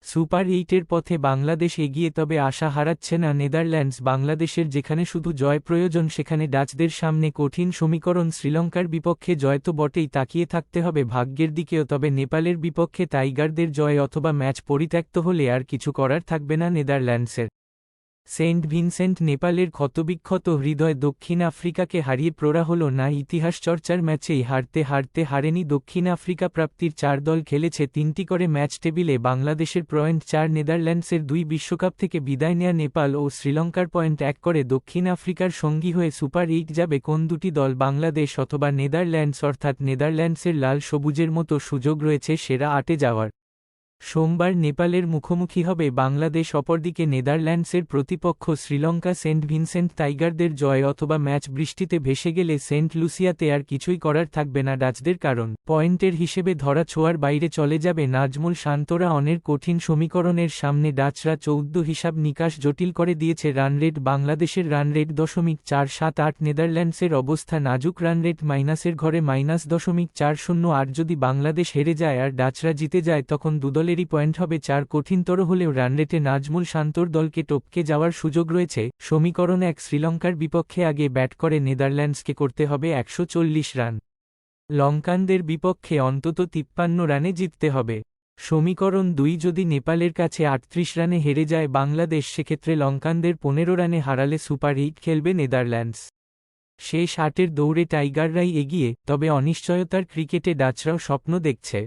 Super এইটের পথে বাংলাদেশ এগিয়ে, তবে আশা হারাচ্ছে না নেদারল্যান্ডস। বাংলাদেশের যেখানে শুধু জয় প্রয়োজন সেখানে ডাচদের সামনে কঠিন সমীকরণ। শ্রীলঙ্কার বিপক্ষে জয় তো বটেই, তাকিয়ে থাকতে হবে ভাগ্যের দিকেও। তবে নেপালের বিপক্ষে টাইগারদের জয় অথবা ম্যাচ পরিত্যক্ত হলে আর কিছু করার থাকবে না নেদারল্যান্ডসের। সেন্ট ভিনসেন্ট নেপালের ক্ষতবিক্ষত হৃদয়। দক্ষিণ আফ্রিকাকে হারিয়ে প্ররা হল না। ইতিহাস চর্চার ম্যাচেই হারতে হারতে হারেনি দক্ষিণ আফ্রিকা। প্রাপ্তির 4 দল খেলেছে 3টি করে ম্যাচ। টেবিলে বাংলাদেশের পয়েন্ট 4, নেদারল্যান্ডসের 2, বিশ্বকাপ থেকে বিদায় নেয়া নেপাল ও শ্রীলঙ্কার পয়েন্ট 1 করে। দক্ষিণ আফ্রিকার সঙ্গী হয়ে সুপার 8 যাবে কোন দুটি দল? বাংলাদেশ অথবা নেদারল্যান্ডস, অর্থাৎ নেদারল্যান্ডসের লাল সবুজের মতো সুযোগ রয়েছে সেরা 8-এ যাওয়ার। সোমবার নেপালের মুখোমুখি হবে বাংলাদেশ, অপরদিকে নেদারল্যান্ডসের প্রতিপক্ষ শ্রীলঙ্কা। সেন্ট ভিনসেন্ট টাইগারদের জয় অথবা ম্যাচ বৃষ্টিতে ভেসে গেলে সেন্ট লুসিয়াতে আর কিছুই করার থাকবে না ডাচদের, কারণ পয়েন্টের হিসেবে ধরা ছোঁয়ার বাইরে চলে যাবে নাজমুল শান্তরা। অনেক কঠিন সমীকরণের সামনে ডাচরা 14 হিসাব নিকাশ জটিল করে দিয়েছে। রানরেট বাংলাদেশের রানরেট .478, নেদারল্যান্ডসের অবস্থা নাজুক, রানরেট মাইনাসের ঘরে -.408। যদি বাংলাদেশ হেরে যায় আর ডাচরা জিতে যায় তখন দুদল এরই পয়েন্ট হবে 4। কঠিনতর হলেও রানরেটে নাজমুল শান্তর দলকে টপকে যাওয়ার সুযোগ রয়েছে। সমীকরণ 1, শ্রীলঙ্কার বিপক্ষে আগে ব্যাট করে নেদারল্যান্ডসকে করতে হবে 140 রান। লঙ্কানদের বিপক্ষে অন্তত 53 রানে জিততে হবে। সমীকরণ 2, যদি নেপালের কাছে 38 রানে হেরে যায় বাংলাদেশ, সেক্ষেত্রে লঙ্কানদের 15 রানে হারালে সুপার 8 খেলবে নেদারল্যান্ডস। শেষ 8-এর দৌড়ে টাইগাররাই এগিয়ে, তবে অনিশ্চয়তার ক্রিকেটে ডাচরাও স্বপ্ন দেখছে।